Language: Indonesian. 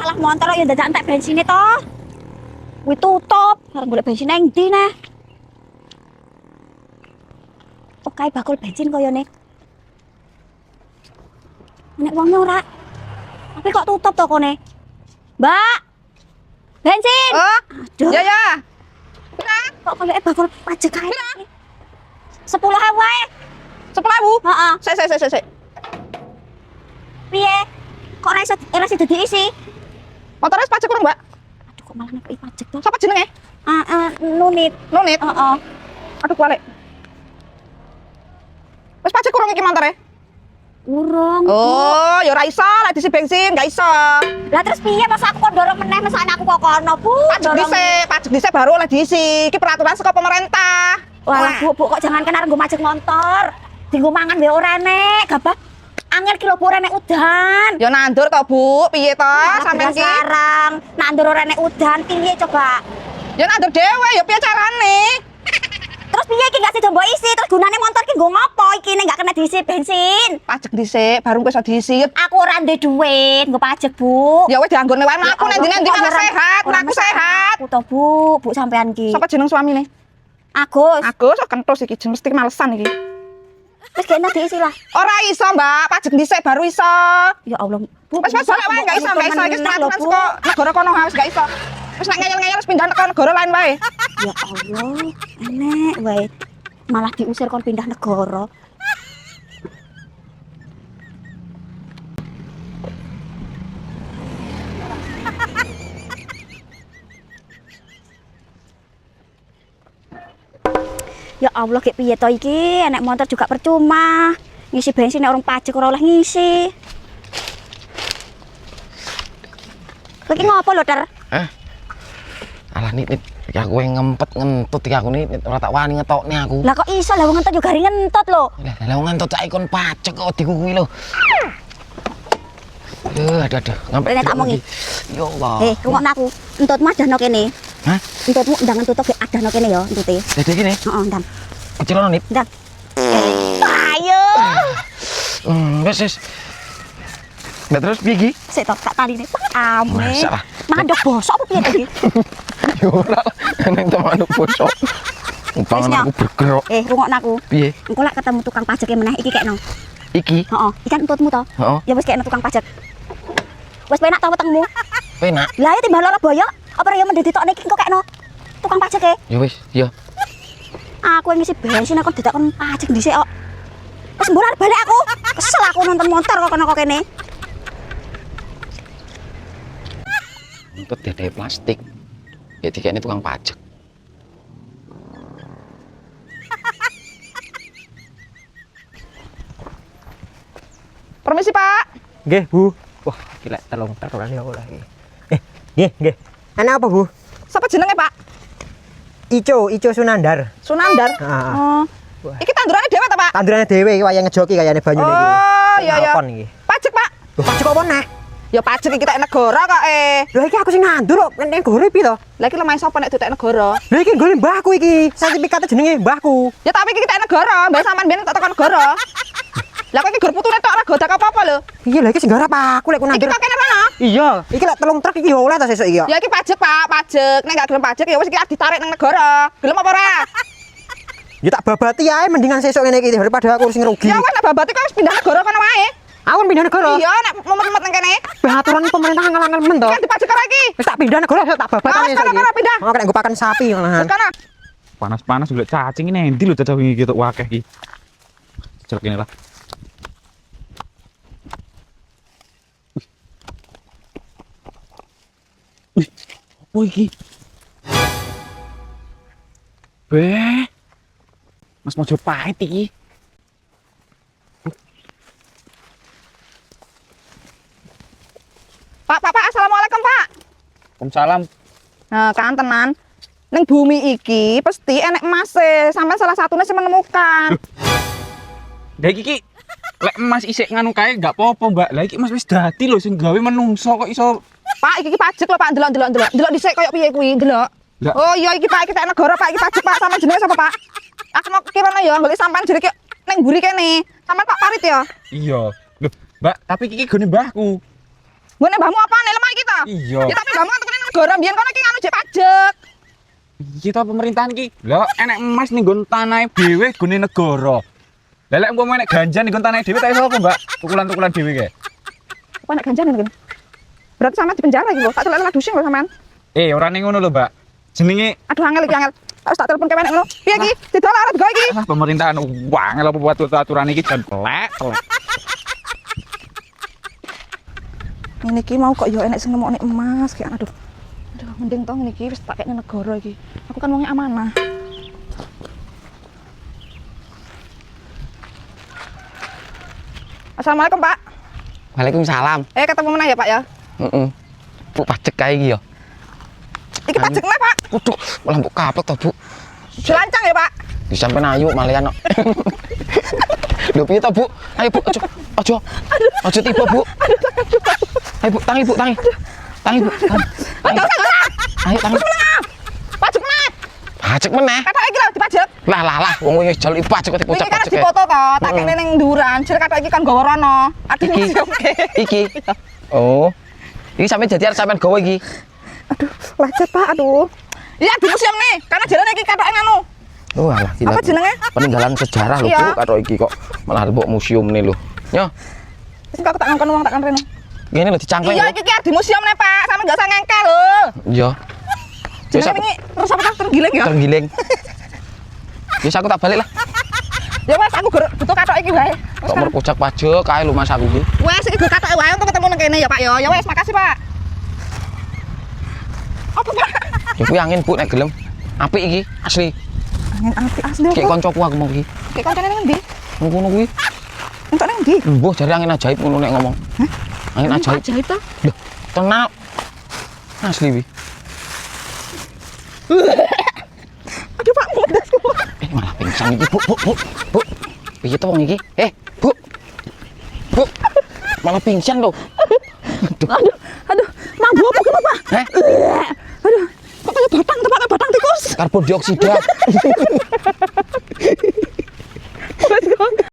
lah motor ya dadak entek bensine to. Kuwi tutup, arep golek bensin nang ndi nah. Oke bakul bensin koyone. Nek wong ora. Tapi kok tutup tokone? Mbak. Bensin. Oh. Aduh. Ya ya. Kok golek bakul pajak kae. 10.000 wae. 10.000. Heeh. Sik. Piye? Kok ora iso diisi? Motornya pajak kurang, Mbak. Aduh kok malah nek pajak to. Siapa jenenge? Nunit. Nunit. Heeh. Aduh, balik. Wis pajak kurang iki motornya? Urung. Oh, ya ora iso, lek diisi bensin, gak iso. Lah terus piye masa aku kok dorong meneh mesane aku kok kono, Bu? Pajak dhisik baru oleh diisi. Iki peraturan saka pemerintah. Walah, Bu, kok jangan kena nggo majek motor. Dinggo mangan wae ora nek, gabah. Angel kilo ora nek udan. Ya nandur to, Bu. Piye to sampean iki? Sarang, nandur ora nek udan piye coba? Ya nandur dhewe, ya piye carane? Terus piye iki gak sida mbok isi? Terus gunane motor ki nggo ngopo iki nek gak kena diisi bensin? Pajak dhisik, baru iso diisi. Aku ora ndek dhuwit, nggo pajak, Bu. Ya wis dianggone wae aku nek ndi-ndi malah sehat, aku sehat. Aku to, Bu sampean ki. Sapa jeneng suamine? Agus. Agus kok kentus iki, mesti malesan iki. Wis kena diisi lah. Ora iso, Mbak. Pajak dhisik baru iso. Ya Allah, Bu. Wis balik wae gak iso. Iki peraturan saka negara kono wis gak iso. Wis nek ngeyel-ngeyel wis pindah ke negara lain wae. Ya Allah, enek wae. Malah diusir kon pindah negara. Ya Allah, kayak piye to iki? Enek motor juga percuma. Ngisi bensin nek orang pajak ora oleh ngisi. Kowe iki ngopo lho, Ter? Alah nit iki aku ngempet ngentut iki aku nit ora tak wani ngetokne aku. Lah kok iso lah wong entot yo garing ngentot lho. Lah wong ngentot cak ikon pajak kok diku kuwi lho. Aduh. Ngampe Rene tak omongi. Ya Allah. Rungokno aku. Entutmu adahno kene. Hah? Entutmu ndang entut ge adahno kene ya entute. Dadi kene. Heeh, ndang. Kecilono nit. Ndang. Ayo. Wes. Mbak terus piye iki? Sik to tak taline. Ame. Masalah. Mandok bosok apa piye iki? Ya ora lah. Nek temanku bosok. Pangan aku bergerak. Rungokno aku. Piye? Engko lek ketemu tukang pajak meneh iki kekno. Iki? Heeh, iki kan entutmu to. Heeh. Ya wis kekno tukang pajak. Wis penak to wetengmu. Penak. Lah ya timbal ora boyo. Apa ya mendhe ditokne iki engko kekno tukang pajak e. Ya wis, ya. Aku ngisi bensin aku didakon pajak dhisik kok. Wis mbular balik aku. Kesel aku nonton motor kok kene. Untuk dede plastik. Ya dikene tukang pajak. Permisi, Pak. Nggih, Bu. Wah, gila telung taruhan ya ora iki. Nggih. Ana apa, Bu? Sapa jenenge, Pak? Ico Sunandar. Sunandar. Heeh. Oh. Iki tandurane dhewe ta, Pak? Tandurane dhewe iki wayang ngejoki kayane banyune iki. Oh, iya. Telepon iki. Pajak, Pak. Lho, pajak apa neh? Ya pajak iki tak negara kok Lho iki aku sing nandur kok ning gore piye to? Lah iki lemah sapa nek ditek negara? Lho iki nggone mbahku iki. Sertifikate jenenge mbahku. Ya tapi iki tak negara, mbak sampean ben tak tekan negara. Lah kok iki gur putune tok ora godak apa-apa lho. Iya lho iki sing garap aku lek ku Iki nandur. kok kene rono? Iya, iki lek telung truk iki oleh ta sesuk iki ya. Ya iki pajak, Pak, pajak. Nek gak gelem pajak ya wis iki ditarik nang negara. Gelem apa ora? Ya tak babati ae mendingan sesuk ngene iki daripada aku sing rugi. Ya wis nek babate kok wis pindah negara kono wae. Aku pindah negara. Iya, nek mumet-mumet nang kene. Aturan pemerintah ngangel-angel men to. Kan dipajak ora iki. Wis tak pindah negara tak babatane Wis kono pindah. Oh, kena nggo pakan sapi malahan. Wis kono. Panas-panas golek cacing ini endi lho cacah wingi gitu wakeh iki. Jelek ini lah. Apa iki? Mas Mojopahit iki. Pak, assalamualaikum, Pak. Waalaikumsalam. Nah, kan tenan. Ning bumi iki pasti enek emas sampai salah satunya sing menemukan. Lah iki lek emas isik nganu kae gak apa-apa, Mbak. Lah iki emas wis dadi lho sing gawe menungso kok iso. Pak, iki pajak lho, Pak. Delok dhisik koyo piye kuwi, delok. Lah. Oh iya iki Pak, iki tak negara, Pak. Iki pajak, Pak. Sampe jenenge sapa, Pak? Aku mau kirane ya golek sampean jere ki ning mburi kene. Sampean Pak Parit ya? Iya. Loh, Mbak, tapi iki gone mbahku. Ngene mbahmu apane lemah iki ta? Iya. Ya tapi mbahmu kan tukune negara mbiyen kono iki nganu jek pajak. Kita pemerintahan ki. Lah enek emas ning nggon tanahe dhewe gone negara. Lah lek umpama enek ganja ning nggon tanahe dhewe tak iso apa, Mbak? Tukulan-tukulan dhewe kae. Kok enek ganjaran ngene. Berarti sampean di penjara iki lho. Tak celek-celek dusing lho sampean. Ora ning ngono lho, Mbak. Jenenge Aduh angel iki angel. Tak telepon ke menek ngono. Piye iki? Didol arep go iki. pemerintahan wangel apa buat aturan iki jan telek. Ngene iki mau kok yo enek sing nemokne emas kayak aduh. Aduh mending tong ngene iki wis tak kene negara iki. Aku kan wonge amanah. Assalamualaikum, Pak. Waalaikumsalam. Ketemu meneh ya, Pak ya. Heeh. Bu pajak kae iki ya. Iki pajaknya, Pak. Waduh, lampu kaplek to, Bu. Jelancang ya, Pak. Disampean ayu malian kok. Lho piye to, Bu? Ayo, Bu. Aja. Aja tiba, Bu. Ayo, Bu, tangi, Bu, tangi. Tangi, Bu. Tangi. Ayo, tangi. Pajak meneh. Pajak meneh. Kathok iki lho dipajak. Lah, wong wis jaluk pajak kok Iki dipojak kan pajak. dipoto to, tak kene ning nduran. Jare kathok iki kan gawa rono. Ati Iki. museumke. Iki. Oh. Iki sampe dadi arep sampean gawe iki. Aduh, lecet, Pak. Aduh. Iya, di museum nih. Karena jalan iki kathoke nganu. Oh, alah gila. Apa jenenge? Peninggalan sejarah lho, Iya. Bu, karo iki kok malah mbok museum nih lho. Yo, Wis kok tak ngongkon wong tak kan rene. ngene lho dicangkleng Iya, lho. iki di museum nih, Pak. Sampe enggak usah ngengkel lho. Iya. Wis Jenenge aku wingi terus apa tak tergiling ya? tergiling. Wis aku tak balik lah. Ya wes aku butuh kathoke iki wae. Wes Kok kan. merpojak pajak kae lho Mas aku iki. Wes iki gue kathoke wae untuk ketemu nang kene ya, Pak ya. Ya wes, makasih, Pak. Apa, Pak? Ya kuwi angin Bu nek gelem. Apik iki, asli. Angin api asli Kayak kok. koncoku aku mau iki. Kayak koncone nang ndi? Ngono kuwi. Entuk nang ndi? Mbuh jare angin ajaib ngono nek ngomong. Angin ajaib. Ajaib ta? Loh, tenang. Asli wi. Aduh, Pak, mudas kok. Malah pingsan iki, Bu. Piye to wong iki? Bu. Bu. Malah pingsan lho. Aduh, mambu apa ki, Pak? Heh, Aduh, kok kayak batang tuh, Pak, kayak batang tikus. karbon dioksida.